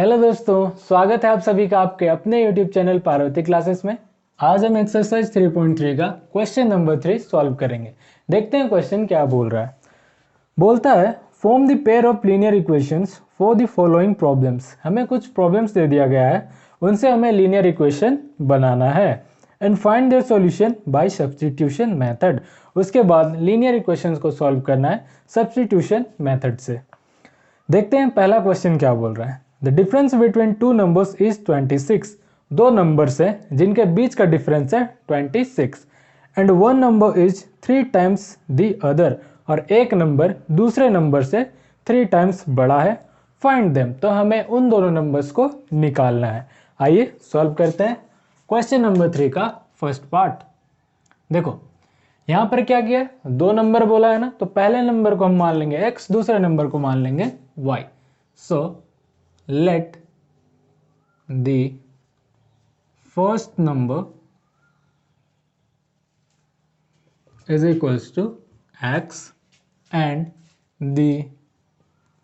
Hello दोस्तों, स्वागत है आप सभी का आपके अपने YouTube चैनल पार्वती क्लासेस में। आज हम एक्सरसाइज 3.3 का क्वेश्चन नंबर 3 सॉल्व करेंगे। देखते हैं क्वेश्चन क्या बोल रहा है। बोलता है form the pair of linear equations for the following problems. हमें कुछ प्रॉब्लम्स दे दिया गया है, उनसे हमें लीनियर इक्वेशन बनाना है and find their solution bye substitution method. उसके बाद लीनियर इक्वेशंस को सॉल्व करना है सब्स्टिट्यूशन मेथड से। देखते हैं पहला क्वेश्चन क्या बोल रहा है। The difference between two numbers is 26। दो नंबर्स है जिनके बीच का डिफरेंस है 26 and one number is 3 times the other, और एक नंबर दूसरे नंबर से 3 टाइम्स बड़ा है। फाइंड देम, तो हमें उन दोनों नंबर्स को निकालना है। आइए सॉल्व करते हैं क्वेश्चन नंबर 3 का फर्स्ट पार्ट। देखो यहां पर क्या किया, दो नंबर बोला है ना, तो पहले नंबर को हम मान लेंगे x, दूसरे नंबर को मान लेंगे y। So let the first number is equals to x and the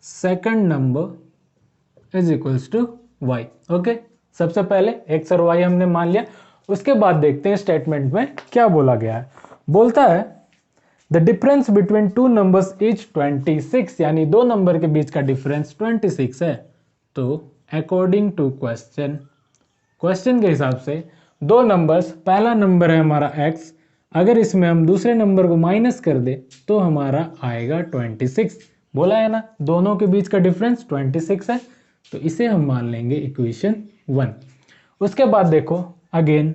second number is equals to y। Okay, सबसे पहले x और y हमने मान लिया। उसके बाद देखते हैं स्टेटमेंट में क्या बोला गया है। बोलता है the difference between two numbers is 26, यानी दो नंबर के बीच का डिफरेंस 26 है। तो अकॉर्डिंग टू क्वेश्चन के हिसाब से दो नंबर्स, पहला नंबर है हमारा x, अगर इसमें हम दूसरे नंबर को माइनस कर दे तो हमारा आएगा 26। बोला है ना दोनों के बीच का डिफरेंस 26 है, तो इसे हम मान लेंगे इक्वेशन 1। उसके बाद देखो अगेन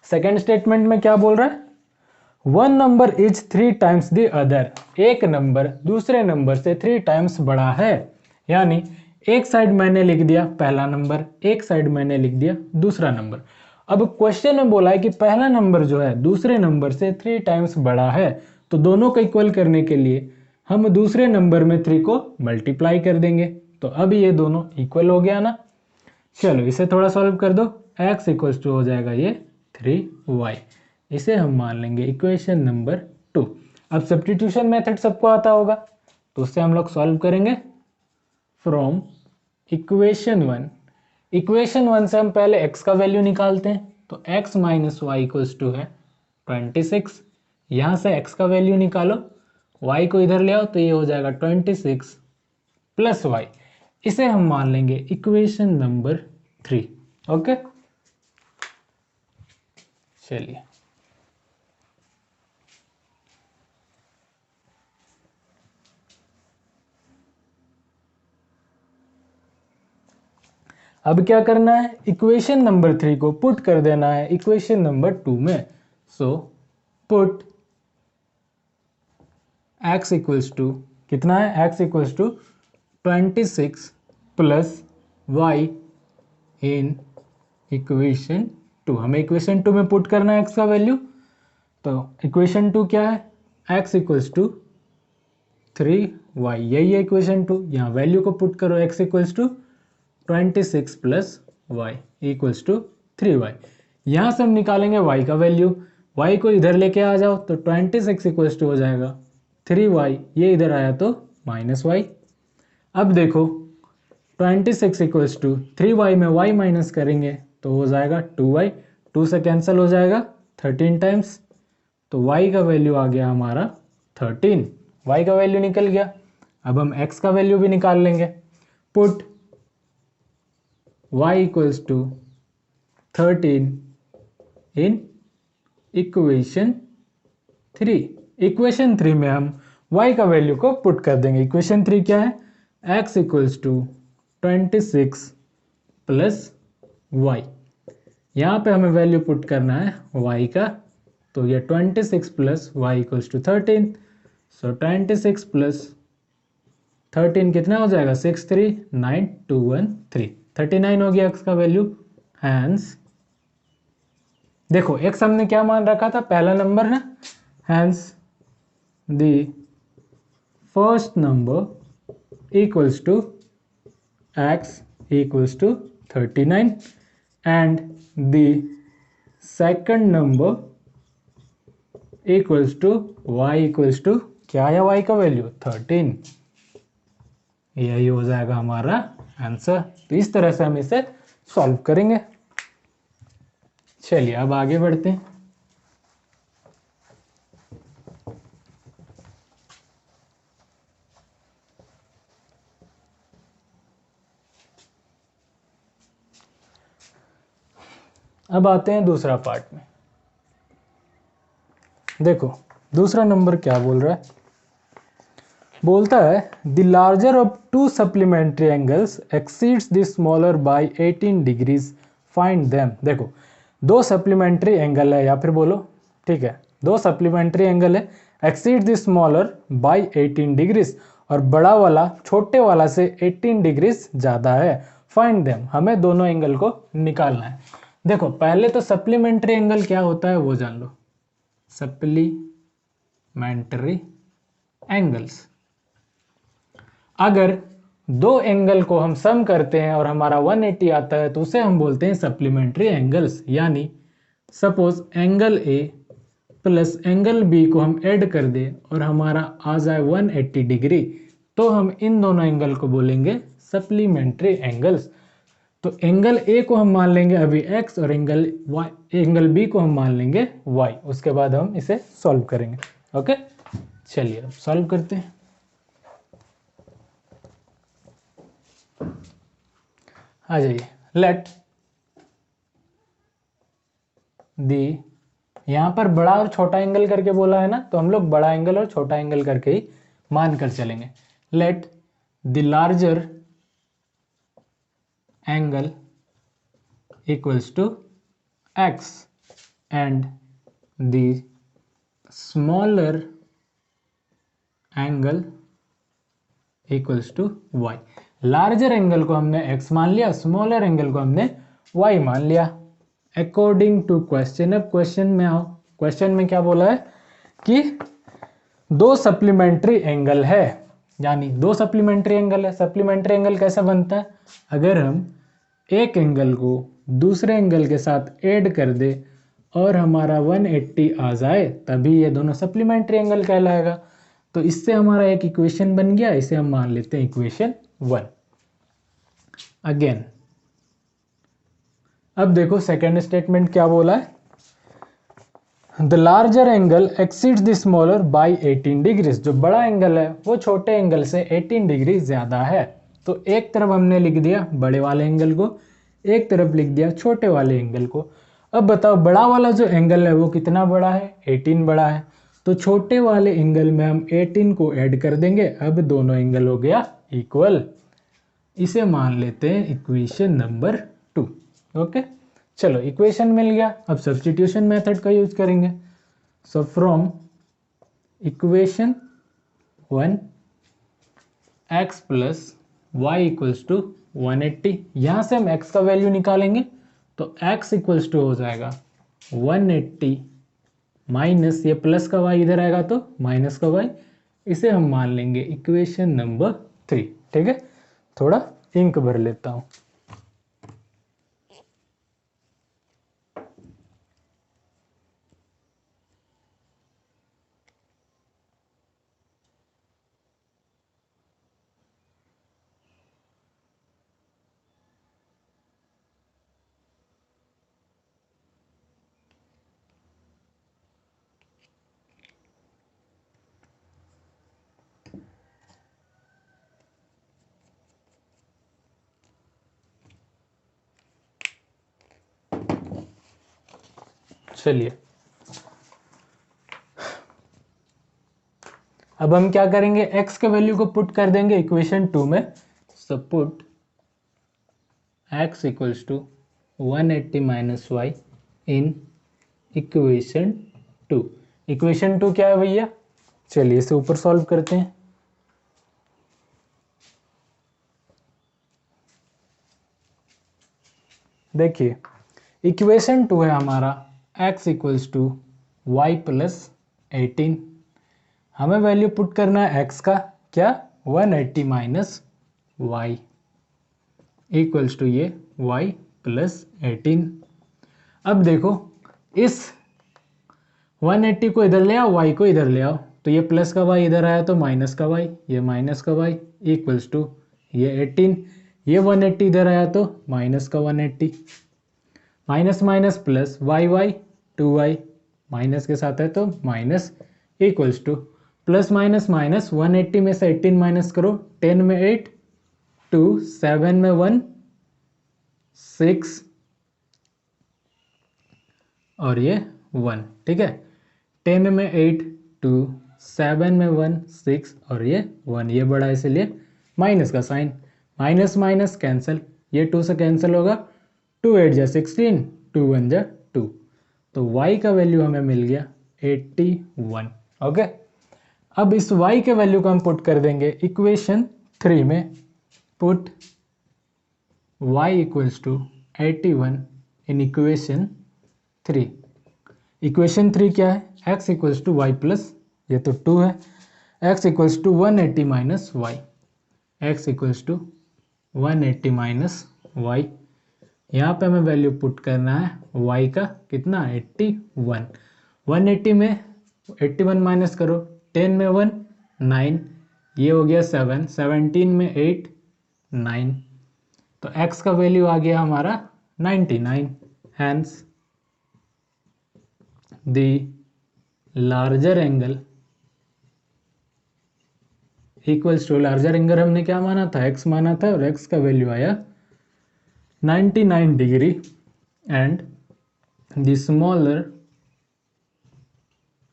सेकेंड स्टेटमेंट में क्या बोल रहा है, one number is 3 times the other. एक नंबर दूसरे नंबर से 3 टाइम्स बड़ा है, यानी एक साइड मैंने लिख दिया पहला नंबर, एक साइड मैंने लिख दिया दूसरा नंबर। अब क्वेश्चन में बोला है कि पहला नंबर जो है दूसरे नंबर से 3 टाइम्स बड़ा है, तो दोनों को इक्वल करने के लिए हम दूसरे नंबर में 3 को मल्टीप्लाई कर देंगे। तो अब ये दोनों इक्वल हो गया ना। चलो इसे थोड़ा सॉल्व कर दो। x इक्वल्स टू हो जाएगा ये 3y। इसे हम मान लेंगे इक्वेशन नंबर 2। अब सब्स्टिट्यूशन मेथड सबको आता होगा, तो उससे हम लोग सॉल्व करेंगे फ्रॉम इक्वेशन 1। इक्वेशन 1 से हम पहले x का वैल्यू निकालते हैं, तो x minus y equals to है 26। यहाँ से x का वैल्यू निकालो, y को इधर ले आओ तो ये हो जाएगा 26 प्लस y। इसे हम मान लेंगे इक्वेशन नंबर 3। ओके, चलिए अब क्या करना है, इक्वेशन नंबर 3 को पुट कर देना है इक्वेशन नंबर 2 में। So put x equals to कितना है, x equals to 26 plus y in equation 2। हमें इक्वेशन 2 में पुट करना है x का वैल्यू। तो इक्वेशन 2 क्या है, x इक्वल्स टू 3y, यही है इक्वेशन 2। यहाँ वैल्यू को पुट करो, x equals to 26 plus y equals to 3y। यहाँ से हम निकालेंगे y का वैल्यू, y को इधर लेके आ जाओ तो 26 इक्वल्स टू हो जाएगा 3y, ये इधर आया तो माइनस y। अब देखो 26 इक्वल्स टू 3y में y माइनस करेंगे तो हो जाएगा 2y, 2 से कैंसिल हो जाएगा 13 टाइम्स, तो y का वैल्यू आ गया हमारा 13। y का वैल्यू निकल गया। अब हम x का वैल्यू भी निकाल लेंगे। Put y equals to 13 in equation 3। Equation 3 में हम y का वैल्यू को पुट कर देंगे। इक्वेशन 3 क्या है, x equals to 26 plus y। यहाँ पे हमें वैल्यू पुट करना है y का, तो ये 26 plus y equals to 13। So 26 plus 13 कितना हो जाएगा, 639,213, 39 हो गया x का वैल्यू। हैंस देखो x हमने क्या मान रखा था, पहला नंबर ना। Hence the first number equals to x equals to 39 and the second number equals to y equals to क्या आया y का वैल्यू 13। यही हो जाएगा हमारा आंसर। तो इस तरह से हम इसे सॉल्व करेंगे। चलिए अब आगे बढ़ते हैं। अब आते हैं दूसरा पार्ट में। देखो दूसरा नंबर क्या बोल रहा है। बोलता है the larger of to supplementary angles exceeds the smaller by 18 degrees, find them. देखो दो सप्लीमेंट्री एंगल है, या फिर बोलो ठीक है, दो सप्लीमेंट्री एंगल है, exceed the smaller by 18 degrees, और बड़ा वाला छोटे वाला से 18 डिग्रीज ज़्यादा है, फाइंड देम। हमें दोनों एंगल को निकालना है। देखो पहले तो सप्लीमेंट्री एंगल क्या होता है वो जान लो। सप्लीमेंट्री एंगल्स, अगर दो एंगल को हम सम करते हैं और हमारा 180 आता है तो उसे हम बोलते हैं सप्लीमेंट्री एंगल्स। यानी suppose angle A plus angle B को हम ऐड कर दें और हमारा आ जाए 180 डिग्री, तो हम इन दोनों एंगल को बोलेंगे सप्लीमेंट्री एंगल्स। तो एंगल ए को हम मान लेंगे अभी x, और एंगल बी को हम मान लेंगे y। उसके बाद हम इसे सॉल्व करेंगे। ओके चलिए अब सॉल्व करते हैं। आ जाइए। लेट दी, यहाँ पर बड़ा और छोटा एंगल करके बोला है ना, तो हम लोग बड़ा एंगल और छोटा एंगल करके ही मान कर चलेंगे। Let the larger angle equals to x and the smaller angle equals to y। Larger angle को हमने x मान लिया, स्मॉलर एंगल को हमने y मान लिया अकॉर्डिंग टू क्वेश्चन। अब क्वेश्चन में आओ। क्वेश्चन में क्या बोला है कि दो सप्लीमेंट्री एंगल है, यानी दो सप्लीमेंट्री एंगल है। सप्लीमेंट्री एंगल कैसे बनता है, अगर हम एक एंगल को दूसरे एंगल के साथ ऐड कर दे और हमारा 180 आ जाए तभी ये दोनों सप्लीमेंट्री एंगल कहलाएगा। तो इससे हमारा एक इक्वेशन बन गया, इसे हम मान लेते हैं इक्वेशन 1। अगेन अब देखो सेकेंड स्टेटमेंट क्या बोला है, the larger angle exceeds the smaller by 18 degrees. जो बड़ा एंगल है वो छोटे एंगल से 18 डिग्री ज्यादा है। तो एक तरफ हमने लिख दिया बड़े वाले एंगल को, एक तरफ लिख दिया छोटे वाले एंगल को। अब बताओ बड़ा वाला जो एंगल है वो कितना बड़ा है, 18 बड़ा है। तो छोटे वाले एंगल में हम 18 को ऐड कर देंगे। अब दोनों एंगल हो गया इक्वल। इसे मान लेते हैं इक्वेशन नंबर 2। ओके चलो इक्वेशन मिल गया। अब सब्स्टिट्यूशन मेथड का यूज करेंगे। So from equation 1 x plus y equals to 180, यहाँ से हम x का वैल्यू निकालेंगे तो x इक्वल्स टू हो जाएगा 180 माइनस ये प्लस का y इधर आएगा तो माइनस का y। इसे हम मान लेंगे इक्वेशन नंबर 3। ठीक है, थोड़ा इंक भर लेता हूँ। चलिए अब हम क्या करेंगे, x के वैल्यू को पुट कर देंगे इक्वेशन 2 में। So put x equals to 180 minus y in equation 2। Equation 2 क्या है भैया, चलिए इसे ऊपर सॉल्व करते हैं। देखिए इक्वेशन 2 है हमारा x equals to y plus 18। हमें वैल्यू पुट करना है x का, क्या 180 माइनस वाई इक्वल्स टू ये y प्लस 18। अब देखो इस 180 को इधर ले आओ, y को इधर ले आओ, तो ये प्लस का y इधर आया तो माइनस का y, ये माइनस का y इक्वल्स टू ये 18, ये 180 इधर आया तो माइनस का 180, minus minus plus y y 2y, minus के साथ है तो minus, equals to plus minus minus 180 में से 18 माइनस करो, 10 में 8 2, 7 में 1 6 और ये 1, ठीक है। 10 में 8 2, 7 में 1 6 और ये 1, ये बड़ा है इसलिए माइनस का साइन, माइनस माइनस कैंसिल, ये 2 से कैंसिल होगा, 2 8 जा 16, 2 1 जा 2, तो y का वैल्यू हमें मिल गया 81। ओके, अब इस y के वैल्यू को हम पुट कर देंगे इक्वेशन 3 में, put y equals to 81 in equation 3। Equation 3 क्या है, x equals to y plus, ये तो 2 है, x equals to 180 minus y, x equals to 180 minus y. यहाँ पे हमें वैल्यू पुट करना है y का, कितना 81, 180 में 81 माइनस करो, 10 में 1 9, ये हो गया 7, 17 में 8 9, तो x का वैल्यू आ गया हमारा 99। Hence the larger angle equals to, larger angle हमने क्या माना था, x माना था और x का वैल्यू आया 99 degree, and the smaller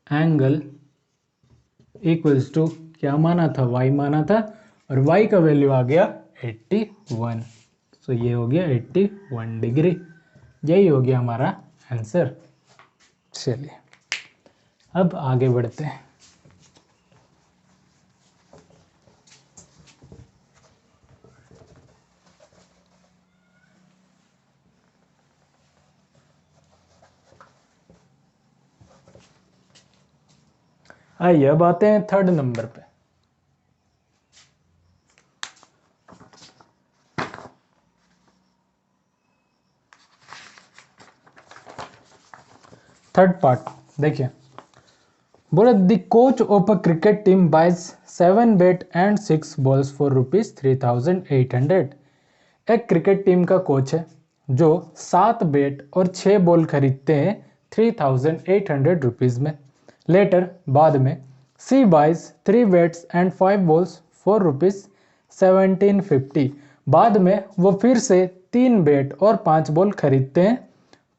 angle equals to, क्या माना था, y माना था और y का वैल्यू आ गया 81, सो ये हो गया 81 डिग्री, यही हो गया हमारा आंसर। चलिए अब आगे बढ़ते हैं। आइए अब आते हैं थर्ड नंबर पे। थर्ड पार्ट देखिए, बोले the coach of a cricket team buys 7 bat and 6 balls for rupees 3800। एक क्रिकेट टीम का कोच है जो 7 बैट और 6 बॉल खरीदते हैं 3800 रुपीज में। लेटर बाद में C buys 3 bats and 5 balls for rupees 1750। बाद में वो फिर से 3 बैट और 5 बॉल खरीदते हैं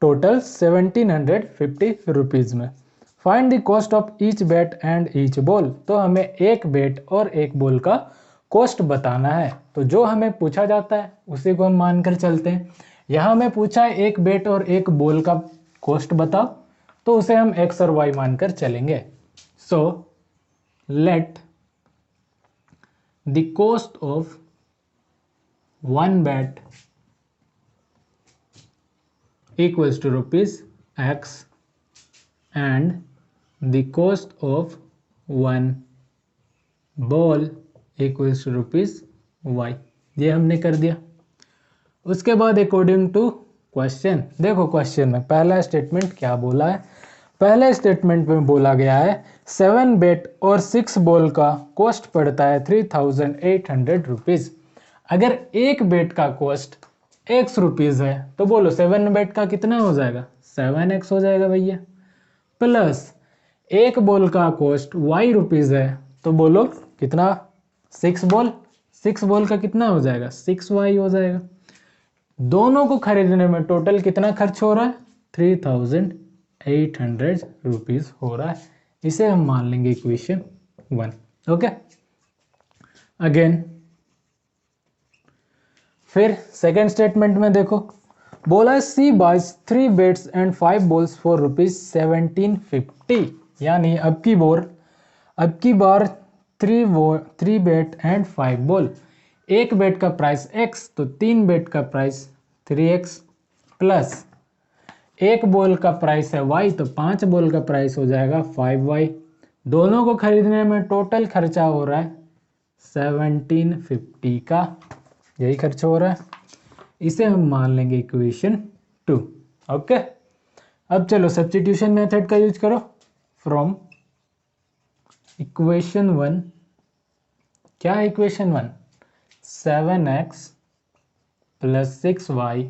टोटल 1750 रुपीज में। Find the cost of each bat and each ball. तो हमें एक बैट और एक बॉल का कॉस्ट बताना है, तो जो हमें पूछा जाता है उसी को हम मानकर चलते हैं। यहाँ हमें पूछा है एक बैट और एक बॉल का कॉस्ट बताओ, तो उसे हम एक्स और वाई मानकर चलेंगे। सो let the cost of one bat equals to rupees x and the cost of one ball equals to rupees y। ये हमने कर दिया। उसके बाद अकॉर्डिंग टू क्वेश्चन, देखो क्वेश्चन में पहला स्टेटमेंट क्या बोला है। पहले स्टेटमेंट में बोला गया है 7 बैट और 6 बॉल का कॉस्ट पड़ता है 3800 रुपीज। अगर एक बैट का कॉस्ट x रुपीज है तो बोलो 7 बैट का कितना हो जाएगा, 7x हो जाएगा भैया। प्लस एक बॉल का कॉस्ट y रुपीज है तो बोलो कितना, 6 बॉल, 6 बॉल का कितना हो जाएगा, 6y हो जाएगा। दोनों को खरीदने में टोटल कितना खर्च हो रहा है, 3800 रुपीज हो रहा है। इसे हम मान लेंगे इक्वेशन 1। ओके, अगेन फिर सेकेंड स्टेटमेंट में देखो, बोला C buys 3 bats and 5 balls for rupees 1750। यानी अब की बार 3 बैट एंड 5 बॉल, एक बैट का प्राइस x तो 3 बैट का प्राइस 3x, प्लस एक बॉल का प्राइस है y तो 5 बॉल का प्राइस हो जाएगा 5y। दोनों को खरीदने में टोटल खर्चा हो रहा है 1750 का, यही खर्च हो रहा है। इसे हम मान लेंगे इक्वेशन 2। ओके, अब चलो सब्स्टिट्यूशन मेथड का यूज करो। फ्रॉम इक्वेशन 1, क्या है equation 1, 7x plus 6y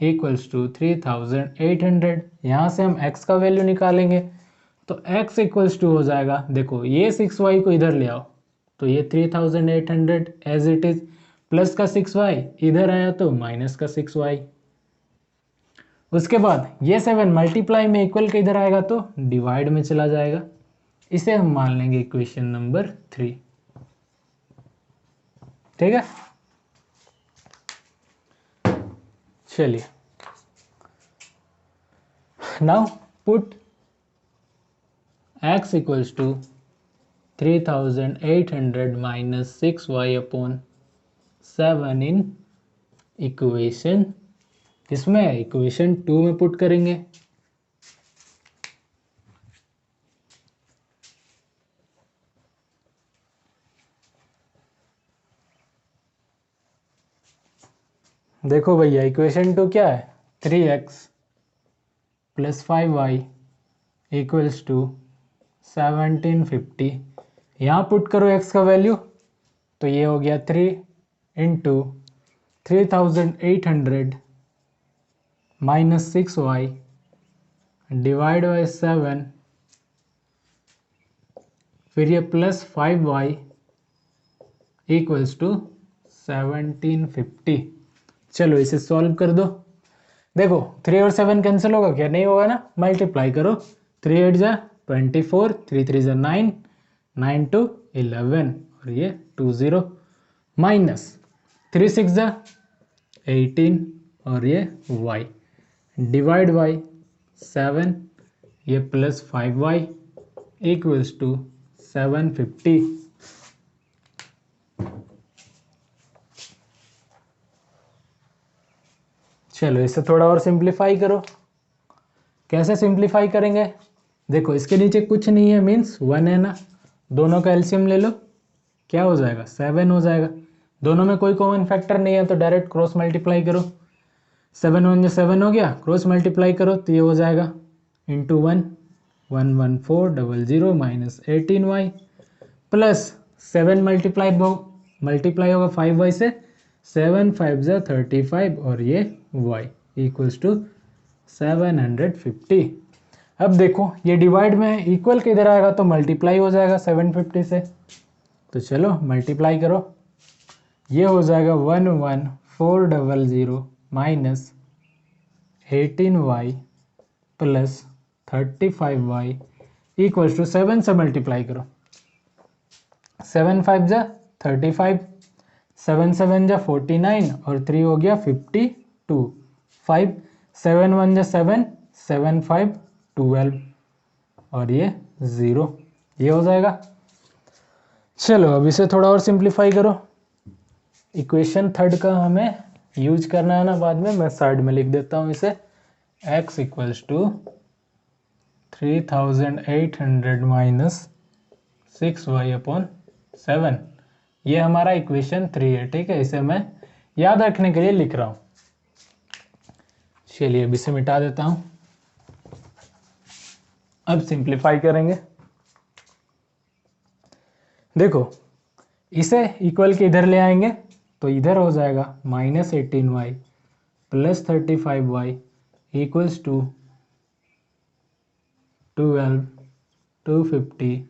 equals to 3800। यहाँ से हम x का वैल्यू निकालेंगे तो x इक्वल्स टू हो जाएगा, देखो ये 6y को इधर ले आओ तो ये 3800 एज इट इज, प्लस का 6y इधर आया तो माइनस का 6y। उसके बाद ये 7 मल्टीप्लाई में इक्वल के इधर आएगा तो डिवाइड में चला जाएगा। इसे हम मान लेंगे इक्वेशन नंबर 3। ठीक है, चलिए now put x equals to 3800 minus 6y upon 7 in equation, इसमें इक्वेशन 2 में पुट करेंगे। देखो भैया इक्वेशन 2 क्या है, 3x plus 5y equals to 1750। यहाँ पुट करो x का वैल्यू तो ये हो गया 3 into 3800 minus 6y divide by 7, फिर ये प्लस 5y इक्वल्स टू 1750। चलो इसे सॉल्व कर दो। देखो 3 और 7 कैंसिल होगा क्या, नहीं होगा ना, मल्टीप्लाई करो। 3 8 जा 24, 3 3 जा 9, 9 2 11 और ये 20 माइनस 3 6 जा 18 और ये y डिवाइड बाई 7, ये प्लस 5y इक्वल्स टू 750। चलो इसे थोड़ा और सिंप्लीफाई करो। कैसे सिंप्लीफाई करेंगे, देखो इसके नीचे कुछ नहीं है मीन्स 1 है ना, दोनों का एलसीएम ले लो, क्या हो जाएगा 7 हो जाएगा। दोनों में कोई कॉमन फैक्टर नहीं है तो डायरेक्ट क्रॉस मल्टीप्लाई करो। 7 1 जो 7 हो गया, क्रॉस मल्टीप्लाई करो तो ये हो जाएगा into 1 11400 minus 18y plus 7 multiply होगा 5y से, 7 5 जा 35 और ये y इक्वल्स टू 750। अब देखो ये डिवाइड में इक्वल के इधर आएगा तो मल्टीप्लाई हो जाएगा 750 से, तो चलो मल्टीप्लाई करो। ये हो जाएगा 11400 minus 18y plus 35y equals to 7 से मल्टीप्लाई करो। 7 5 जा 35, 7 7 जा 49 और 3 हो गया 52, 5 7 1 जा 7, 7 5 12 और ये 0, ये हो जाएगा। चलो अब इसे थोड़ा और सिंप्लीफाई करो। इक्वेशन थर्ड का हमें यूज करना है ना बाद में, मैं साइड में लिख देता हूँ इसे। x equals to 3800 minus 6y upon 7, ये हमारा इक्वेशन 3 है। ठीक है, इसे मैं याद रखने के लिए लिख रहा हूँ। चलिए अब इसे मिटा देता हूँ। अब सिंप्लीफाई करेंगे। देखो इसे इक्वल के इधर ले आएंगे तो इधर हो जाएगा minus 18y plus 35y equals to 12 250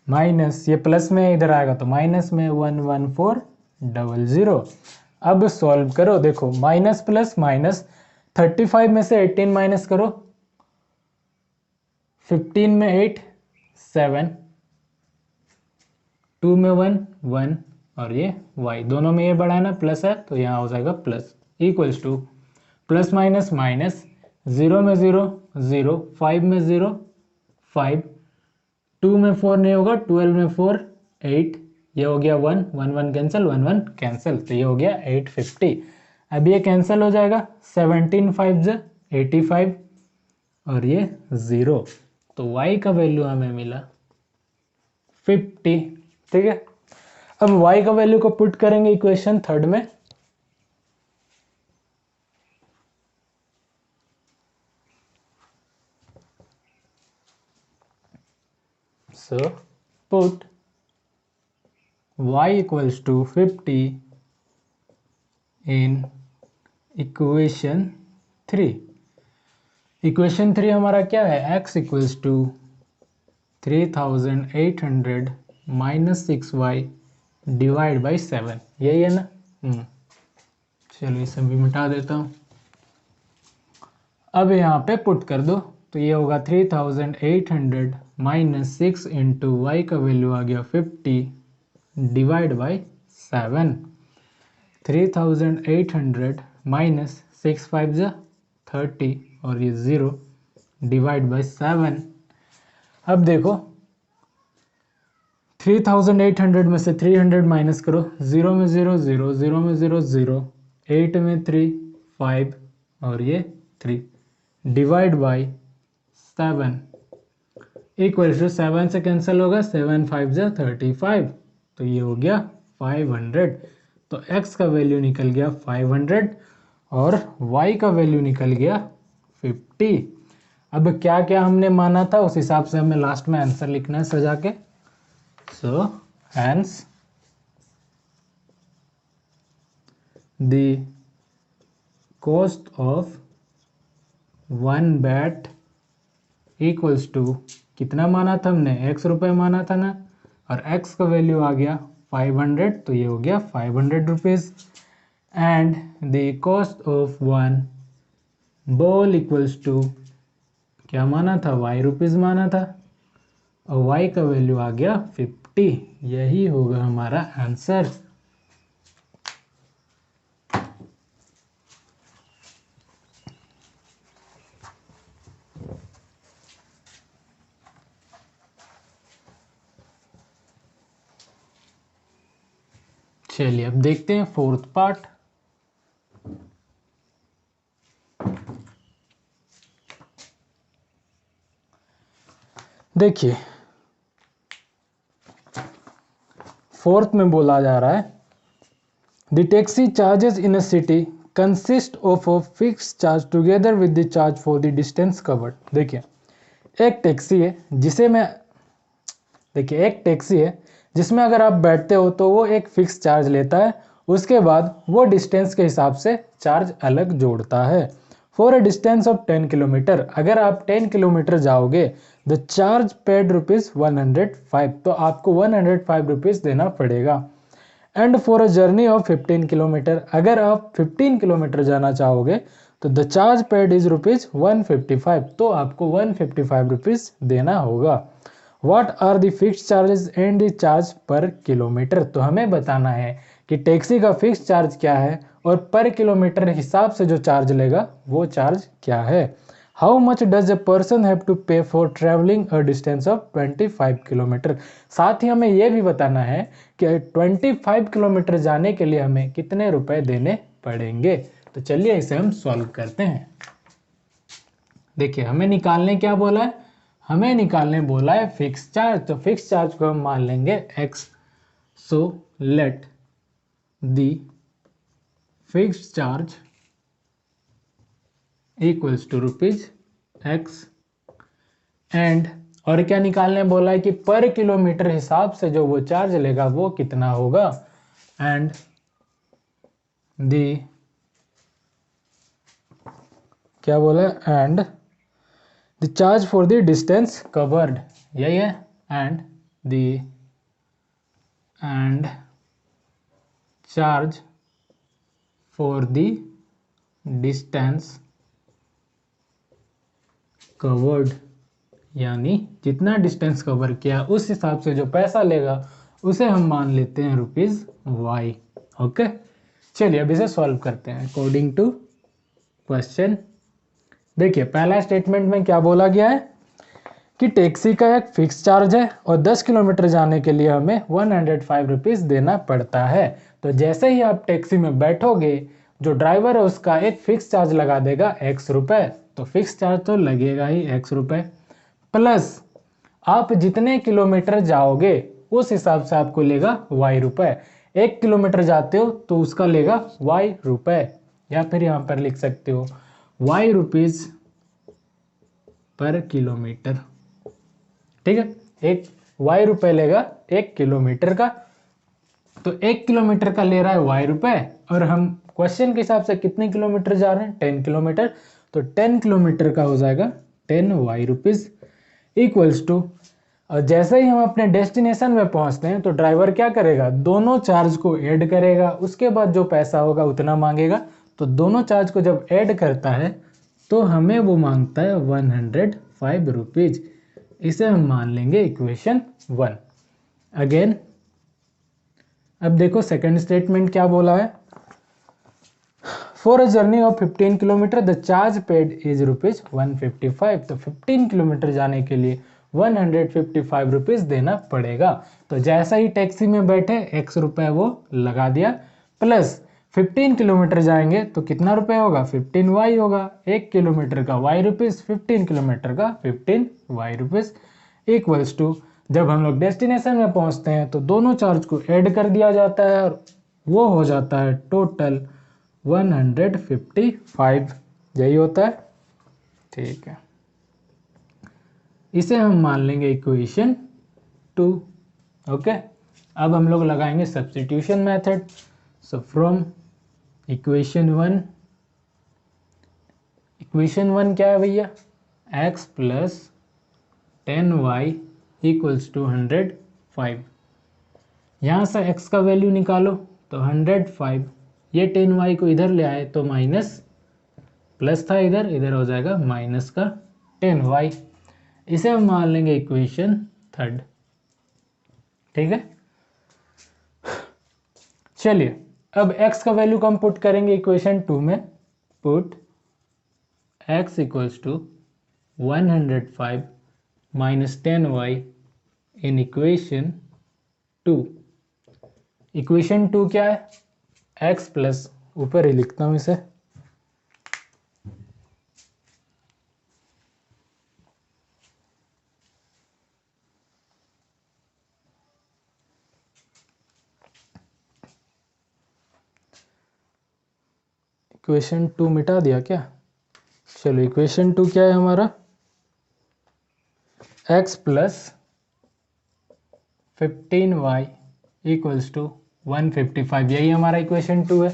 minus ये प्लस में इधर आएगा तो माइनस में 11400। अब सॉल्व करो, देखो माइनस प्लस माइनस, 35 में से 18 माइनस करो, 15 में 8 7, 2 में 1 1 और ये y, दोनों में ये बड़ा है ना प्लस है तो यहाँ हो जाएगा plus equals to plus minus minus, 0 में 0 0, 5 में 0 5, 2 में 4 नहीं होगा, 12 में 4 8, ये हो गया 1 1 1 कैंसिल 1 1 कैंसिल, तो ये हो गया 850। अब ये कैंसिल हो जाएगा, 17 5 जा 85 और ये 0, तो y का वैल्यू हमें मिला 50। ठीक है, अब y का वैल्यू को पुट करेंगे इक्वेशन थर्ड में। So put y equals to 50 इन इक्वेशन 3। इक्वेशन 3 हमारा क्या है, x equals to 3800 minus 6y divide by 7, यही है ना। चलो इसे भी मिटा देता हूँ। अब यहाँ पे पुट कर दो, तो ये होगा 3800 माइनस 6 इंटू वाई का वैल्यू आ गया 50 डिवाइड बाई 7। 3800 माइनस 6 5 जा 30 और ये 0 डिवाइड बाई 7। अब देखो 3800 में से 300 माइनस करो, 0 में 0 0, 0 में 0 0, 8 में 3 5 और ये 3 डिवाइड बाई 7 इक्वल टू 7 से कैंसिल होगा, 7 5 जा 35, तो ये हो गया 500। तो x का वैल्यू निकल गया 500 और y का वैल्यू निकल गया 50। अब क्या क्या हमने माना था उस हिसाब से हमें लास्ट में आंसर लिखना है सजा के। So hence the cost of one bat equals to, कितना माना था हमने, x रुपये माना था ना, और x का वैल्यू आ गया 500, तो ये हो गया 500 rupees. And the cost of one ball equals to, क्या माना था, y रुपीज़ माना था, और y का वैल्यू आ गया 50। यही होगा हमारा आंसर। चलिए अब देखते हैं फोर्थ पार्ट। देखिए फोर्थ में बोला जा रहा है the taxi charges in a city consist of a fix charge together with the charge for the distance covered. देखिए एक टैक्सी है जिसमें अगर आप बैठते हो तो वो एक फिक्स चार्ज लेता है, उसके बाद वो डिस्टेंस के हिसाब से चार्ज अलग जोड़ता है। For a distance of 10 kilometre, अगर आप 10 किलोमीटर जाओगे द चार्ज पेड रुपीज़ 105, तो आपको 105 रुपीज़ देना पड़ेगा। And for a journey of 15 kilometre, अगर आप 15 किलोमीटर जाना चाहोगे तो the charge paid is rupees 155, तो आपको 155 रुपीज़ देना होगा। What are the fix charges and the charge per kilometre, तो हमें बताना है कि टैक्सी का फिक्स चार्ज क्या है और पर किलोमीटर हिसाब से जो चार्ज लेगा वो चार्ज क्या है। How much does a person have to pay for travelling a distance of 25 kilometre. साथ ही हमें यह भी बताना है कि 25 किलोमीटर जाने के लिए हमें कितने रुपए देने पड़ेंगे। तो चलिए इसे हम सॉल्व करते हैं। देखिए हमें निकालने क्या बोला है, हमें निकालने बोला है फिक्स चार्ज, तो फिक्स चार्ज को हम मान लेंगे x। So let the fix charge equals to rupees x and, और क्या निकालने बोला है कि पर किलोमीटर हिसाब से जो वो चार्ज लेगा वो कितना होगा। एंड द, क्या बोला, and the charge for the distance covered, यही है, and charge for the distance covered, यानी जितना डिस्टेंस कवर किया उस हिसाब से जो पैसा लेगा उसे हम मान लेते हैं रुपीज y। ओके चलिए अब इसे सॉल्व करते हैं अकॉर्डिंग टू क्वेश्चन। देखिए पहला स्टेटमेंट में क्या बोला गया है कि टैक्सी का एक फिक्स चार्ज है और 10 किलोमीटर जाने के लिए हमें 105 रुपीज़ देना पड़ता है। तो जैसे ही आप टैक्सी में बैठोगे जो ड्राइवर है उसका एक फिक्स चार्ज लगा देगा x रुपए, तो फिक्स चार्ज तो लगेगा ही x रुपए, प्लस आप जितने किलोमीटर जाओगे उस हिसाब से आपको लेगा y रुपए। 1 किलोमीटर जाते हो तो उसका लेगा y रुपए, या फिर यहाँ पर लिख सकते हो y रुपीज़ पर किलोमीटर। ठीक है, एक y रुपए लेगा 1 किलोमीटर का, तो 1 किलोमीटर का ले रहा है y रुपए और हम क्वेश्चन के हिसाब से कितने किलोमीटर जा रहे हैं, 10 किलोमीटर, तो 10 किलोमीटर का हो जाएगा 10y रुपीज इक्वल्स टू, और जैसे ही हम अपने डेस्टिनेशन में पहुंचते हैं तो ड्राइवर क्या करेगा, दोनों चार्ज को ऐड करेगा, उसके बाद जो पैसा होगा उतना मांगेगा। तो दोनों चार्ज को जब ऐड करता है तो हमें वो मांगता है 105 रुपीज। इसे हम मान लेंगे इक्वेशन 1। अगेन अब देखो सेकंड स्टेटमेंट क्या बोला है, for a journey of 15 kilometre the charge paid is rupees 155। तो 15 किलोमीटर जाने के लिए 155 रुपीज देना पड़ेगा। तो जैसा ही टैक्सी में बैठे x रुपए वो लगा दिया, प्लस 15 किलोमीटर जाएंगे तो कितना रुपए होगा, 15y होगा। 1 किलोमीटर का y रुपीज, 15 किलोमीटर का 15y रुपीज इक्वल्स टू, जब हम लोग डेस्टिनेशन में पहुंचते हैं तो दोनों चार्ज को ऐड कर दिया जाता है और वो हो जाता है टोटल 155। यही होता है, ठीक है। इसे हम मान लेंगे इक्वेशन 2। ओके, अब हम लोग लगाएंगे substitution method. So from equation 1 क्या है भैया, x plus 10y equals to 105। यहाँ से x का वैल्यू निकालो तो 105, ये 10y को इधर ले आए तो माइनस, प्लस था इधर, इधर हो जाएगा माइनस का 10y। इसे हम मान लेंगे इक्वेशन 3। ठीक है, चलिए अब x का वैल्यू हम पुट करेंगे इक्वेशन 2 में। Put x equals to 105 minus 10y in equation 2। Equation 2 क्या है, x प्लस, ऊपर ही लिखता हूं इसे, इक्वेशन 2 मिटा दिया क्या, चलो इक्वेशन 2 क्या है हमारा, x plus 15y equals to 155। यही हमारा इक्वेशन 2 है।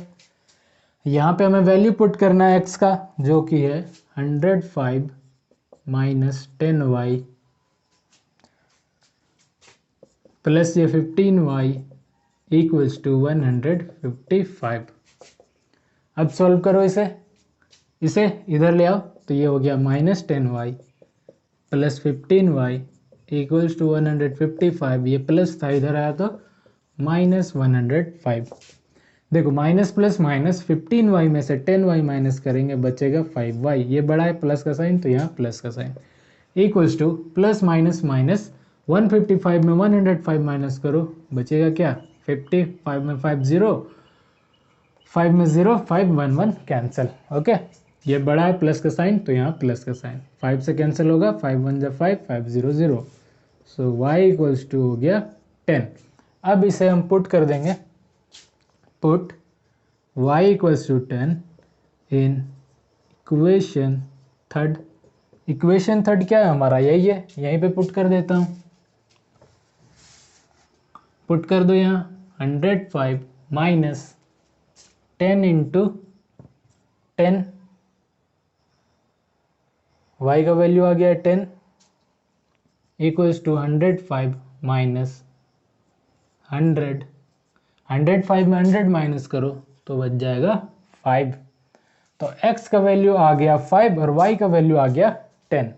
यहाँ पे हमें वैल्यू पुट करना है x का, जो कि है 105 माइनस 10y प्लस ये 15y इक्वल्स टू 155। अब सॉल्व करो इसे इधर ले आओ, तो ये हो गया minus 10y plus 15y equals to 155। ये प्लस था, इधर आया तो माइनस 105। देखो माइनस प्लस माइनस, 15y में से 10y माइनस करेंगे बचेगा 5y। ये बड़ा है प्लस का साइन, तो यहाँ प्लस का sign equals to plus minus minus, 155 में 105 माइनस करो बचेगा क्या, 55 में 5 0, 5 में 0, 5 1 1 कैंसिल। ओके, ये बड़ा है प्लस का साइन, तो यहाँ प्लस का साइन, 5 से कैंसिल होगा, 5 1 5, 5 0 0। सो y इक्वल्स टू हो गया 10। अब इसे हम पुट कर देंगे, put y equals to 10 in equation 3। Equation 3 क्या है हमारा, यही है, यहीं पे पुट कर देता हूँ। पुट कर दो यहाँ 105 माइनस 10 इंटू 10, y का वैल्यू आ गया 10 इक्वल्स टू 105 माइनस 100, 105 में 100 माइनस करो तो बच जाएगा 5। तो x का वैल्यू आ गया 5 और y का वैल्यू आ गया 10।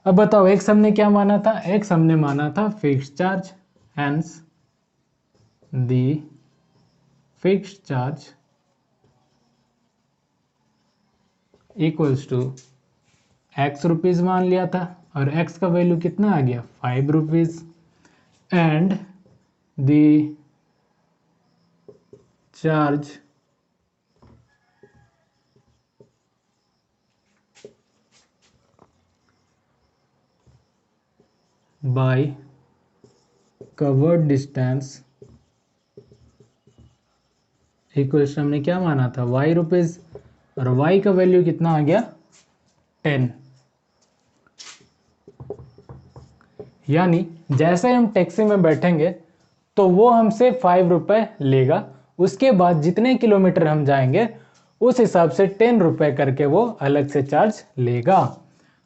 अब बताओ x हमने क्या माना था, x हमने माना था fixed charge, hence the fixed charge equals to x rupees मान लिया था, और x का वैल्यू कितना आ गया 5 rupees, and the charge by covered distance equals, हमने क्या माना था y रुपीज, और y का वैल्यू कितना आ गया 10। यानी जैसे हम टैक्सी में बैठेंगे तो वो हमसे 5 रुपए लेगा, उसके बाद जितने किलोमीटर हम जाएंगे उस हिसाब से 10 रुपये करके वो अलग से चार्ज लेगा।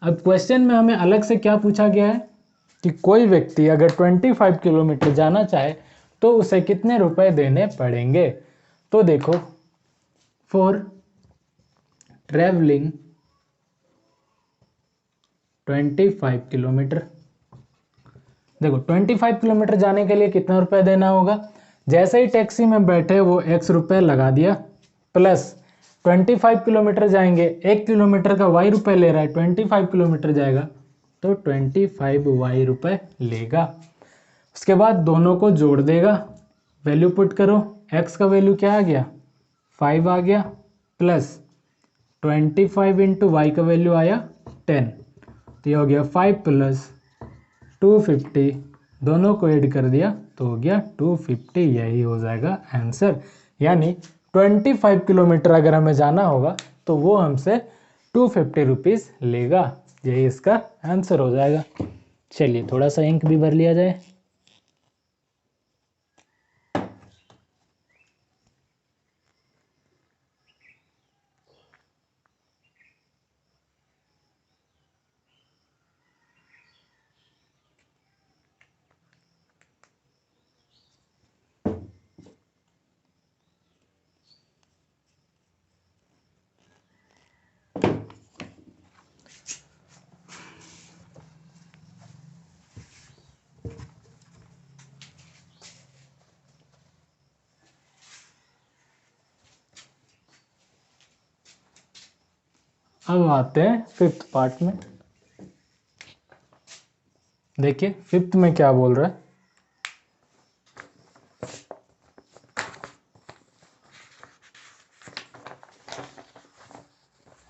अब क्वेश्चन में हमें अलग से क्या पूछा गया है कि कोई व्यक्ति अगर 25 किलोमीटर जाना चाहे तो उसे कितने रुपए देने पड़ेंगे। तो देखो, फॉर ट्रेवलिंग 25 किलोमीटर, देखो 25 किलोमीटर जाने के लिए कितना रुपए देना होगा। जैसे ही टैक्सी में बैठे वो x रुपए लगा दिया, प्लस 25 किलोमीटर जाएंगे, 1 किलोमीटर का y रुपए ले रहा है, 25 किलोमीटर जाएगा तो 25 y रुपए लेगा। उसके बाद दोनों को जोड़ देगा, वैल्यू पुट करो, x का वैल्यू क्या आ गया 5 आ गया, प्लस 25 इंटू वाई का वैल्यू आया 10, तो ये हो गया 5 प्लस 250, दोनों को ऐड कर दिया तो हो गया 250, यही हो जाएगा आंसर। यानी 25 किलोमीटर अगर हमें जाना होगा तो वो हमसे 250 रुपीज़ लेगा, यही इसका आंसर हो जाएगा। चलिए थोड़ा सा इंक भी भर लिया जाए। अब आते हैं फिफ्थ पार्ट में। देखिए फिफ्थ में क्या बोल रहा है,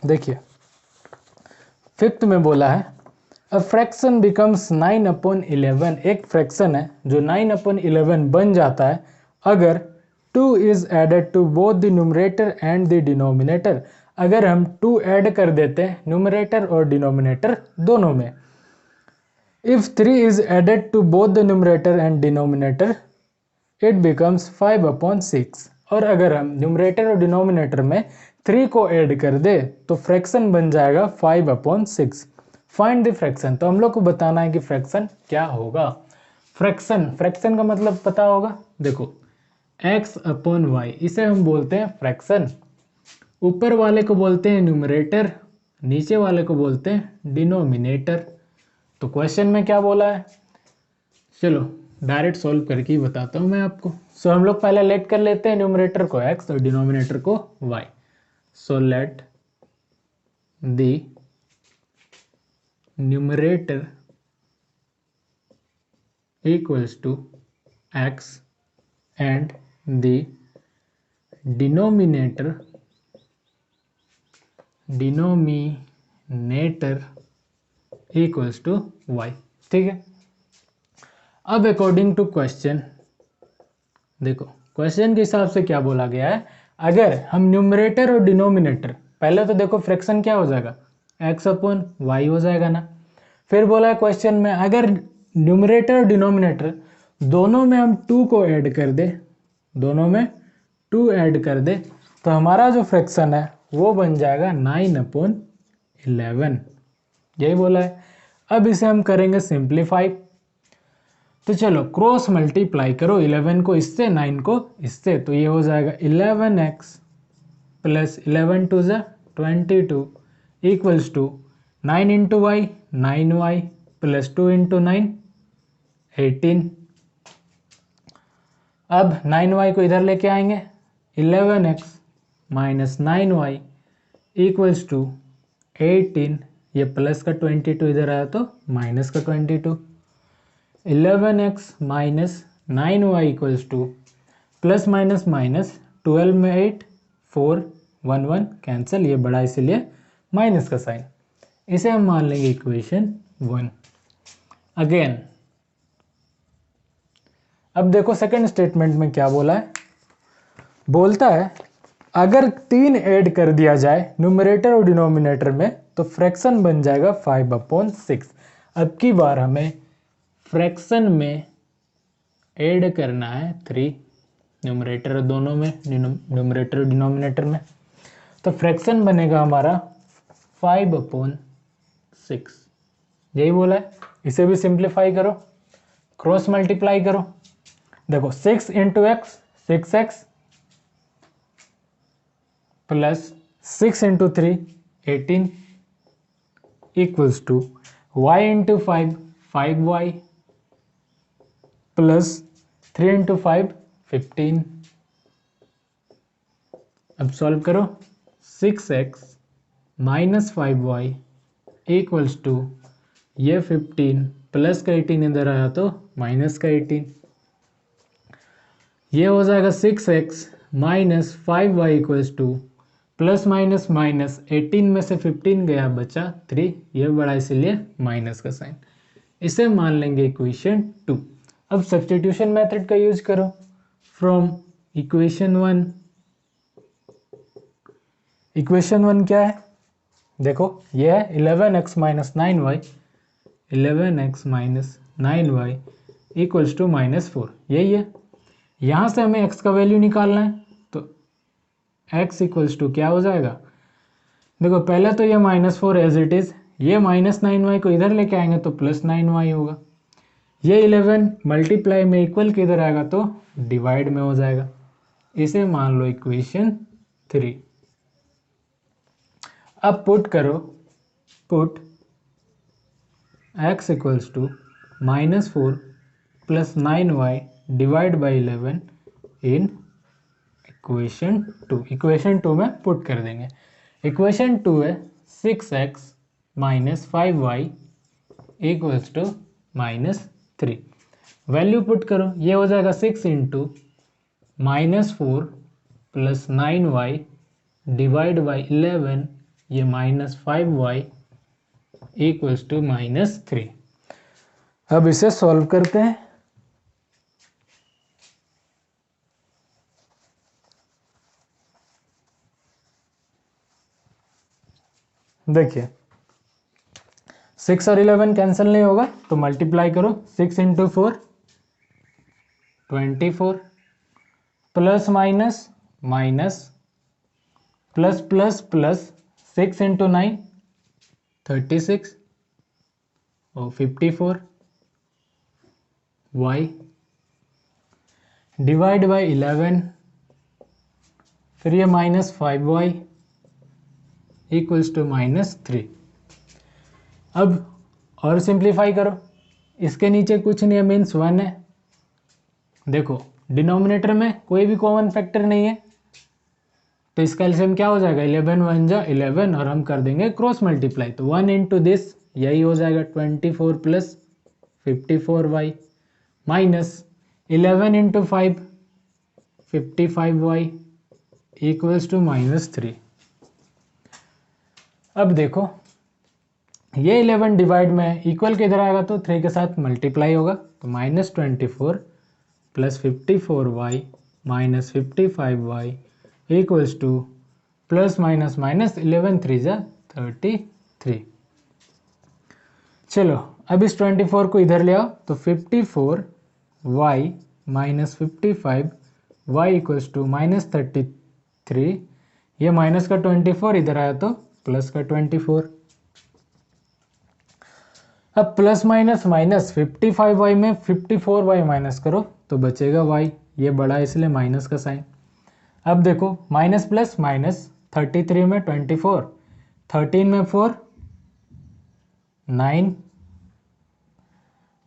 देखिए फिफ्थ में बोला है अ फ्रैक्शन बिकम्स 9/11, एक फ्रैक्शन है जो 9/11 बन जाता है अगर 2 is added to both the numerator and the denominator, अगर हम 2 ऐड कर देते हैं न्यूमरेटर और डिनोमिनेटर दोनों में। If 3 is added to both the numerator and denominator it becomes 5/6, और अगर हम न्यूमरेटर और डिनोमिनेटर में 3 को ऐड कर दे तो फ्रैक्शन बन जाएगा 5/6। फाइंड द फ्रैक्शन, तो हम लोग को बताना है कि फ्रैक्शन क्या होगा। फ्रैक्शन, फ्रैक्शन का मतलब पता होगा, देखो x/y, इसे हम बोलते हैं फ्रैक्शन। ऊपर वाले को बोलते हैं न्यूमरेटर, नीचे वाले को बोलते हैं डिनोमिनेटर। तो क्वेश्चन में क्या बोला है, चलो डायरेक्ट सॉल्व करके ही बताता हूँ मैं आपको। सो हम लोग पहले लेट कर लेते हैं न्यूमरेटर को x और डिनोमिनेटर को y। So let the numerator equals to x and the denominator equals to y। ठीक है, अब अकॉर्डिंग टू क्वेश्चन, देखो क्वेश्चन के हिसाब से क्या बोला गया है, अगर हम न्यूमरेटर और डिनोमिनेटर, पहले तो देखो फ्रैक्शन क्या हो जाएगा x/y हो जाएगा ना। फिर बोला है क्वेश्चन में अगर न्यूमरेटर और डिनोमिनेटर दोनों में हम 2 को ऐड कर दे, दोनों में 2 ऐड कर दे तो हमारा जो फ्रैक्शन है वो बन जाएगा 9/11, यही बोला है। अब इसे हम करेंगे सिंप्लीफाई, तो चलो क्रॉस मल्टीप्लाई करो 11 को इससे 9 को इससे, तो ये हो जाएगा 11x प्लस 11 2 ज़ा 22 equals to 9 into y 9y plus 2 into 9 18। अब 9y को इधर लेके आएंगे, 11x minus 9y equals to 18, ये प्लस का 22 इधर आया तो माइनस का 22, 11x minus 9y equals to plus minus minus 12 में 8 4 1 1 कैंसिल, ये बड़ा इसलिए माइनस का साइन, इसे हम मान लेंगे इक्वेशन 1। अगेन अब देखो सेकंड स्टेटमेंट में क्या बोला है, बोलता है अगर 3 ऐड कर दिया जाए न्यूमरेटर और डिनोमिनेटर में तो फ्रैक्शन बन जाएगा 5/6। अब की बार हमें फ्रैक्शन में ऐड करना है 3, न्यूमरेटर दोनों में, न्यूमरेटर और डिनोमिनेटर में। तो फ्रैक्शन बनेगा हमारा 5/6, यही बोला है। इसे भी सिंप्लीफाई करो, क्रॉस मल्टीप्लाई करो। देखो 6 into x 6x plus 6 into 3 18 equals to y into 5 5y plus 3 into 5 15। अब सॉल्व करो, 6x minus 5y equals to ये 15 प्लस का 18 इधर आया तो माइनस का 18। ये हो जाएगा 6x minus 5y equals to plus minus minus 18 में से 15 गया बचा 3, ये बड़ा इसलिए माइनस का साइन। इसे मान लेंगे इक्वेशन 2। अब सब्स्टिट्यूशन मेथड का यूज करो। फ्रॉम इक्वेशन 1, इक्वेशन 1 क्या है देखो, ये है 11x minus 9y, 11x minus 9y equals to -4, यही है। यहाँ से हमें x का वैल्यू निकालना है, तो x इक्वल्स टू क्या हो जाएगा, देखो पहले तो ये -4 एज इट इज़, ये -9y को इधर लेके आएंगे तो +9y होगा। ये 11 मल्टीप्लाई में इक्वल के इधर आएगा तो डिवाइड में हो जाएगा। इसे मान लो इक्वेशन 3। अब पुट करो, put x equals to -4 plus 9y divide by 11 in equation 2। Equation 2 में पुट कर देंगे। इक्वेशन 2 है 6x minus 5y equals to -3। Value put करो, ये हो जाएगा 6 into -4 plus 9y divide by 11, ये -5y इक्वल्स टू -3। अब इसे सॉल्व करते हैं। देखिए 6 और 11 कैंसिल नहीं होगा तो मल्टीप्लाई करो, 6 into 4 24 plus minus minus plus plus plus 6 into 9 36 और 54 y डिवाइड बाई 11, फिर ये -5y इक्वल्स टू -3। अब और सिंप्लीफाई करो, इसके नीचे कुछ नहीं है, मीन्स 1 है। देखो डिनोमिनेटर में कोई भी कॉमन फैक्टर नहीं है तो इसका एलसीएम क्या हो जाएगा, 11 1 जा 11 और हम कर देंगे क्रॉस मल्टीप्लाई, तो 1 इंटू दिस यही हो जाएगा 24 plus 54y minus 11 into 5 55y equals to -3। अब देखो ये 11 डिवाइड में इक्वल के इधर आएगा तो 3 के साथ मल्टीप्लाई होगा, तो -24 plus 54y minus 55y equals to plus minus minus 11 3 जा 33। चलो अब इस 24 को इधर ले आओ, तो 54y minus 55y equals to -33, ये माइनस का 24 इधर आया तो प्लस का 24। अब प्लस माइनस माइनस 55y में 54y माइनस करो तो बचेगा y, ये बड़ा इसलिए माइनस का साइन। अब देखो माइनस प्लस माइनस 33 में 24, 13 में 4 9,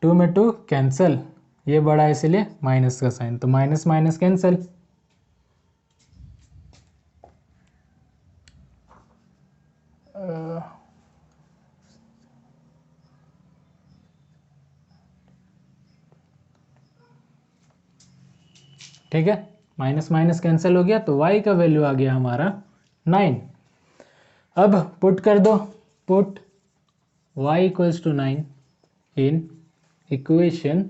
2 में 2 कैंसिल, ये बड़ा इसलिए माइनस का साइन, तो माइनस माइनस कैंसिल। ठीक है, माइनस माइनस कैंसिल हो गया तो y का वैल्यू आ गया हमारा 9। अब पुट कर दो, put y equals to 9 in equation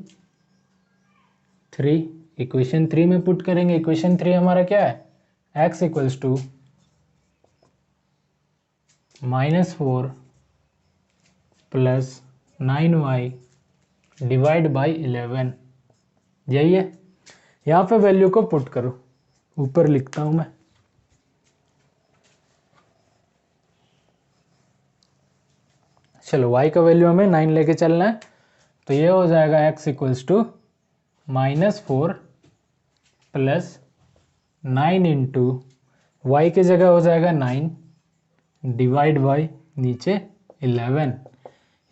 3। Equation 3 में पुट करेंगे। इक्वेशन 3 हमारा क्या है, x equals to -4 plus 9y divide by 11, यही है। यहाँ पे वैल्यू को पुट करो, ऊपर लिखता हूँ मैं। चलो y का वैल्यू हमें 9 लेके चलना है, तो ये हो जाएगा x equals to -4 plus 9 into y की जगह हो जाएगा 9 डिवाइड बाई नीचे 11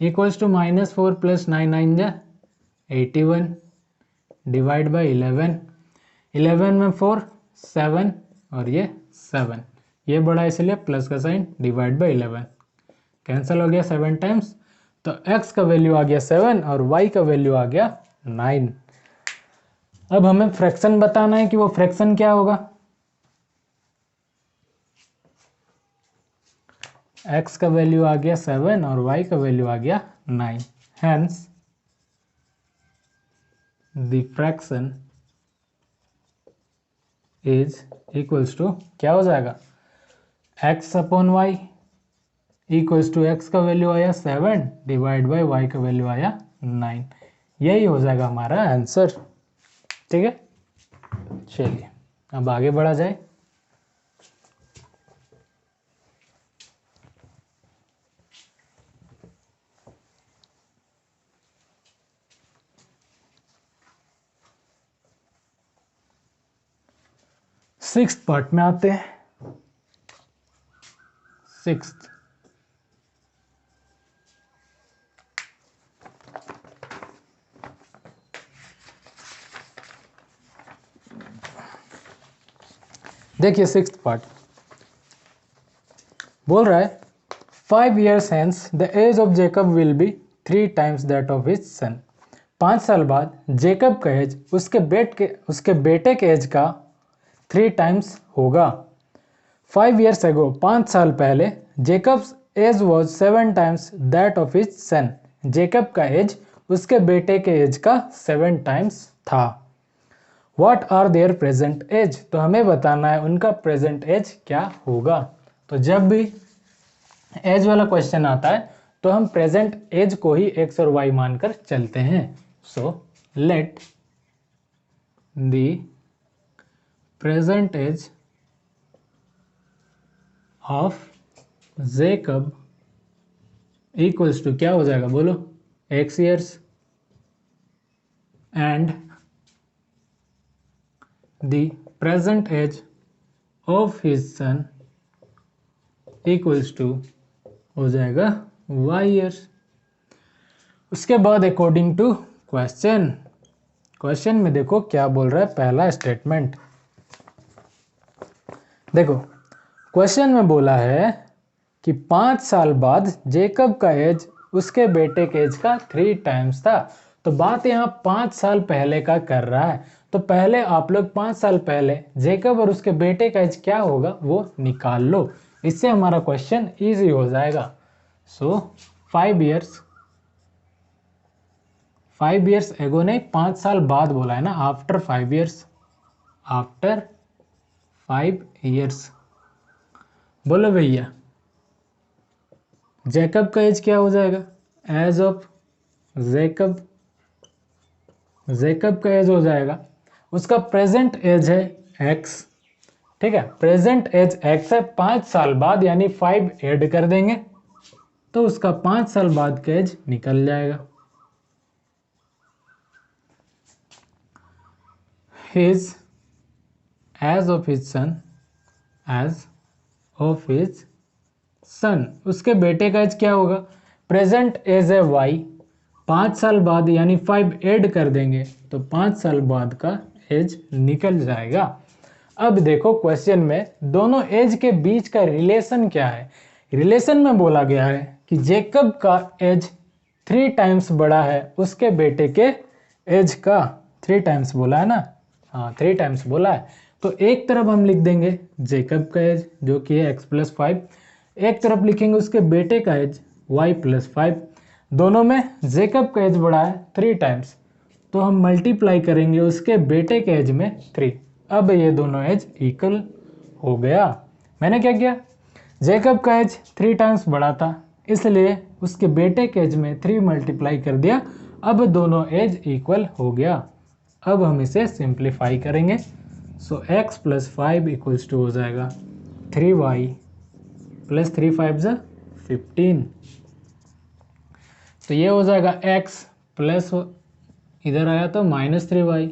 इक्वल्स टू -4 प्लस 9 9 जा 81 डिवाइड बाई 11, 11 में 4 7 और ये 7, ये बड़ा इसलिए प्लस का साइन डिवाइड बाई 11 कैंसिल हो गया 7 टाइम्स, तो x का वैल्यू आ गया 7 और y का वैल्यू आ गया 9। अब हमें फ्रैक्शन बताना है कि वो फ्रैक्शन क्या होगा। x का वैल्यू आ गया 7 और y का वैल्यू आ गया 9, hence the fraction is equals to क्या हो जाएगा, x upon y equals to x का वैल्यू आया 7 डिवाइड बाई y का वैल्यू आया 9, यही हो जाएगा हमारा आंसर। ठीक है, चलिए अब आगे बढ़ा जाए। सिक्स्थ पार्ट में आते हैं। सिक्स्थ, देखिए सिक्स्थ पार्ट बोल रहा है 5 years hence the age of Jacob will be 3 times that of his son। 5 साल बाद जेकब का एज उसके बेटे के एज का 3 टाइम्स होगा। 5 years ago 5 साल पहले Jacob's age was 7 times that of his son. Jacob का एज उसके बेटे के एज का 7 टाइम्स था। What are their present age, तो हमें बताना है उनका प्रेजेंट एज क्या होगा। तो जब भी एज वाला क्वेश्चन आता है तो हम प्रेजेंट एज को ही एक्स और वाई मानकर चलते हैं। So let the present age of Jacob equals to क्या हो जाएगा बोलो, x years and the present age of his son equals to हो जाएगा y years। उसके बाद अकॉर्डिंग टू क्वेश्चन में देखो क्या बोल रहा है। पहला स्टेटमेंट देखो, क्वेश्चन में बोला है कि 5 साल बाद जेकब का एज उसके बेटे के एज का 3 टाइम्स था। तो बात यहाँ 5 साल पहले का कर रहा है, तो पहले आप लोग 5 साल पहले जेकब और उसके बेटे का एज क्या होगा वो निकाल लो, इससे हमारा क्वेश्चन इजी हो जाएगा। सो 5 इयर्स एगो नहीं, 5 साल बाद बोला है ना, आफ्टर 5 इयर्स, आफ्टर 5 इयर्स। बोलो भैया जेकब का एज क्या हो जाएगा, एज ऑफ जेकब का एज हो जाएगा, उसका प्रेजेंट एज है x। ठीक है, प्रेजेंट एज x है, 5 साल बाद यानी 5 ऐड कर देंगे तो उसका 5 साल बाद का एज निकल जाएगा। हिज एज ऑफ हिज सन, उसके बेटे का एज क्या होगा, प्रेजेंट एज है y, 5 साल बाद यानी 5 ऐड कर देंगे तो 5 साल बाद का एज निकल जाएगा। अब देखो क्वेश्चन में दोनों एज के बीच का रिलेशन क्या है। रिलेशन में बोला गया है कि जेकब का एज 3 टाइम्स बड़ा है उसके बेटे के एज का। 3 टाइम्स बोला है ना, हाँ 3 टाइम्स बोला है। तो एक तरफ हम लिख देंगे जेकब का एज जो कि है x+5, एक तरफ लिखेंगे उसके बेटे का एज y+5। दोनों में जेकब का एज बड़ा है 3 टाइम्स, तो हम मल्टीप्लाई करेंगे उसके बेटे के एज में 3। अब ये दोनों एज इक्वल हो गया। मैंने क्या किया, जेकब का एज 3 टाइम्स बड़ा था इसलिए उसके बेटे के एज में 3 मल्टीप्लाई कर दिया, अब दोनों एज इक्वल हो गया। अब हम इसे सिंप्लीफाई करेंगे। सो x+5 इक्वल्स टू हो जाएगा 3y + 3 5 = 15 तो ये हो जाएगा x प्लस इधर आया तो -3y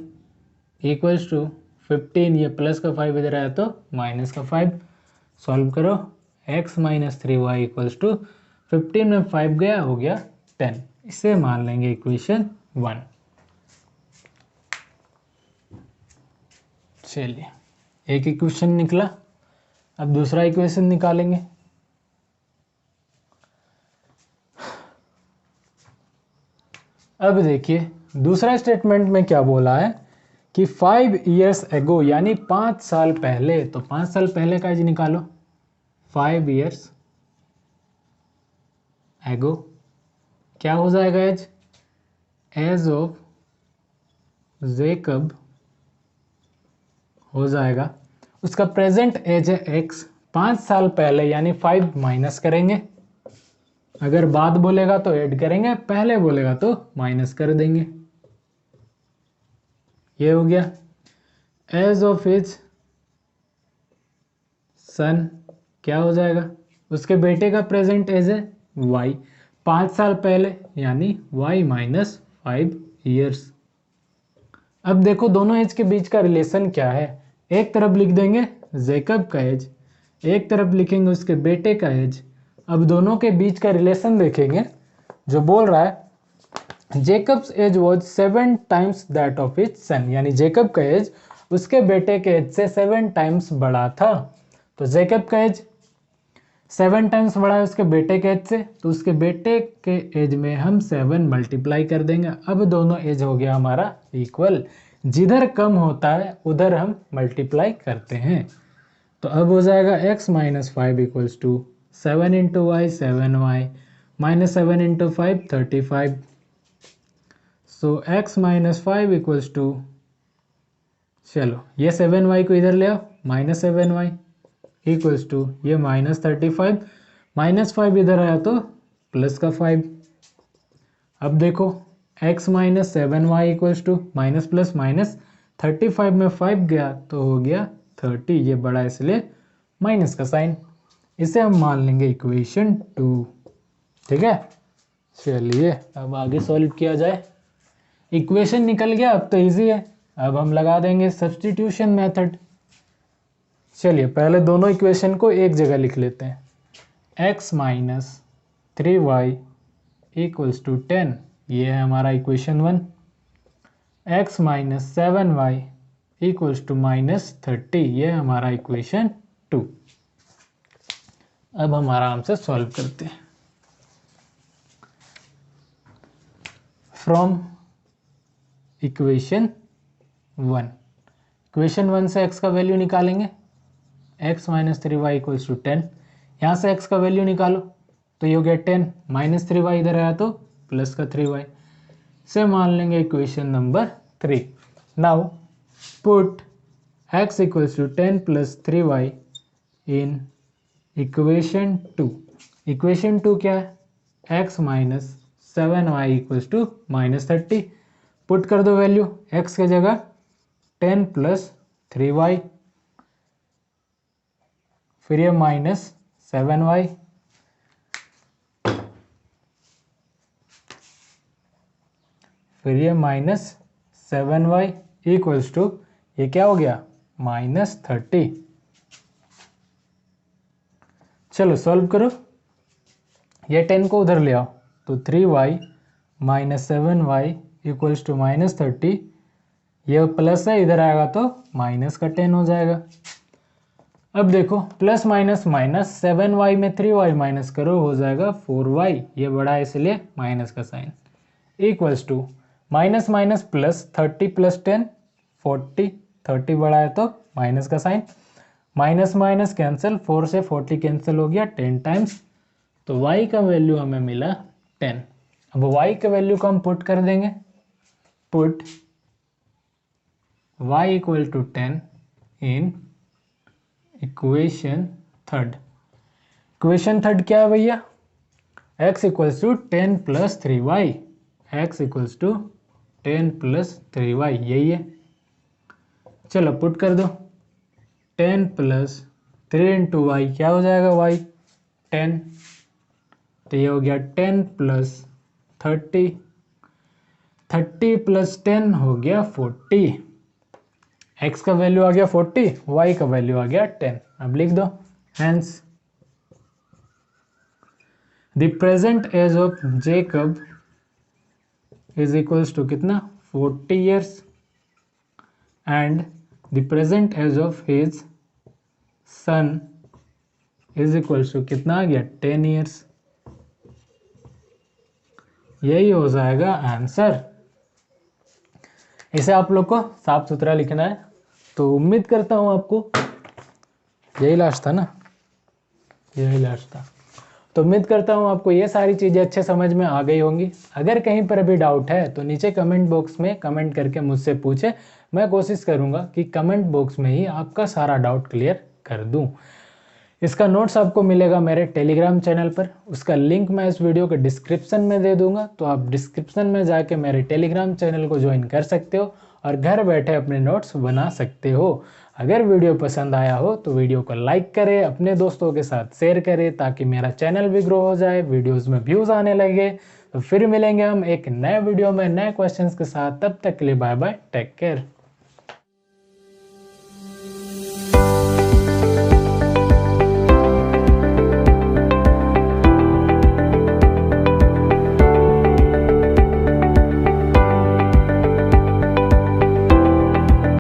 इक्वल्स टू 15, ये प्लस का 5 इधर आया तो माइनस का 5। सॉल्व करो, x minus 3y equals to 15 में 5 गया, हो गया 10। इसे मान लेंगे इक्वेशन 1। चलिए, एक इक्वेशन निकला, अब दूसरा इक्वेशन निकालेंगे। अब देखिए दूसरा स्टेटमेंट में क्या बोला है कि 5 years ago, यानी 5 साल पहले, तो 5 साल पहले का एज निकालो। 5 years ago क्या हो जाएगा एज ऑफ जेकब हो जाएगा, उसका प्रेजेंट एज है x। 5 साल पहले यानी 5 माइनस करेंगे, अगर बाद बोलेगा तो ऐड करेंगे, पहले बोलेगा तो माइनस कर देंगे। ये हो गया एज ऑफ हिज सन, क्या हो जाएगा, उसके बेटे का प्रेजेंट एज है y। 5 साल पहले यानी y माइनस 5 ईयर्स। अब देखो दोनों एज के बीच का रिलेशन क्या है, एक तरफ लिख देंगे जेकब का एज, एक तरफ लिखेंगे उसके बेटे का एज। अब दोनों के बीच का रिलेशन देखेंगे, जो बोल रहा है Jacob's age was 7 times that of his son, यानी जेकब का एज उसके बेटे के एज से 7 टाइम्स बड़ा था। तो जेकब का एज 7 टाइम्स बड़ा है उसके बेटे के एज से, तो उसके बेटे के एज में हम 7 मल्टीप्लाई कर देंगे। अब दोनों एज हो गया हमारा इक्वल, जिधर कम होता है उधर हम मल्टीप्लाई करते हैं। तो अब हो जाएगा x minus 5 equals to 7 into y 7y minus 7 into 5 35। सो x माइनस 5 इक्वल्स टू, चलो ये 7y को इधर ले आओ, माइनस 7y इक्वल्स टू ये माइनस 35, माइनस 5 इधर आया तो प्लस का 5। अब देखो x minus 7y equals to minus plus minus 35 में 5 गया तो हो गया 30, ये बड़ा इसलिए माइनस का साइन। इसे हम मान लेंगे इक्वेशन 2। ठीक है, चलिए अब आगे सॉल्व किया जाए। इक्वेशन निकल गया, अब तो इजी है। अब हम लगा देंगे सब्स्टिट्यूशन मेथड। चलिए पहले दोनों इक्वेशन को एक जगह लिख लेते हैं। x minus 3y equals to 10, ये है हमारा equation 1। x minus 7y equals to minus 30, ये है हमारा इक्वेशन 2। अब हम आराम से सॉल्व करते हैं। फ्रॉम इक्वेशन 1, इक्वेशन 1 से x का वैल्यू निकालेंगे, x minus 3y equals to 10। यहाँ से x का वैल्यू निकालो तो ये हो गया 10, माइनस 3y इधर आया तो प्लस का 3y। से मान लेंगे equation number 3। Now put x equals to 10 plus 3y in equation 2। Equation 2 क्या है, x minus 7y equals to minus 30। Put कर दो वैल्यू, x के जगह 10 प्लस 3y, फिर ये माइनस 7y, फिर ये माइनस 7y इक्वल्स टू ये क्या हो गया माइनस 30। चलो सॉल्व करो, ये 10 को उधर ले आओ तो 3y minus 7y equals to minus 30, ये प्लस है इधर आएगा तो माइनस का 10 हो जाएगा। अब देखो प्लस माइनस माइनस 7y में 3y माइनस करो हो जाएगा 4y, ये बड़ा है इसलिए माइनस का sign, equals to minus minus plus 30 plus 10 40, 30 बड़ा है तो माइनस का साइन, माइनस माइनस कैंसिल, 4 से 40 कैंसिल हो गया 10 टाइम्स, तो y का वैल्यू हमें मिला 10। अब y के वैल्यू को हम पुट कर देंगे, put y equal to 10 in equation third. Equation third क्या है भैया, x equals to 10 plus 3y, x equals to 10 plus 3y, यही है। चलो पुट कर दो, 10 प्लस 3 इंटू वाई क्या हो जाएगा y 10, तो ये हो गया 10 प्लस 30, 30 + 10 हो गया 40। x का वैल्यू आ गया 40, y का वैल्यू आ गया 10। अब लिख दो hence the present age of Jacob is equals to कितना 40 years and the present age of his son is equals to कितना आ गया 10 ईयर्स। यही हो जाएगा आंसर। इसे आप लोग को साफ सुथरा लिखना है। तो उम्मीद करता हूं आपको यही लास्ट था ना, यही लास्ट था। तो उम्मीद करता हूं आपको ये सारी चीज़ें अच्छे समझ में आ गई होंगी। अगर कहीं पर भी डाउट है तो नीचे कमेंट बॉक्स में कमेंट करके मुझसे पूछे। मैं कोशिश करूंगा कि कमेंट बॉक्स में ही आपका सारा डाउट क्लियर कर दूं। इसका नोट्स आपको मिलेगा मेरे टेलीग्राम चैनल पर, उसका लिंक मैं इस वीडियो के डिस्क्रिप्शन में दे दूंगा। तो आप डिस्क्रिप्शन में जाके मेरे टेलीग्राम चैनल को ज्वाइन कर सकते हो और घर बैठे अपने नोट्स बना सकते हो। अगर वीडियो पसंद आया हो तो वीडियो को लाइक करें, अपने दोस्तों के साथ शेयर करें ताकि मेरा चैनल भी ग्रो हो जाए, वीडियोज़ में व्यूज़ आने लगे। तो फिर मिलेंगे हम एक नए वीडियो में नए क्वेश्चंस के साथ। तब तक के लिए बाय बाय, टेक केयर।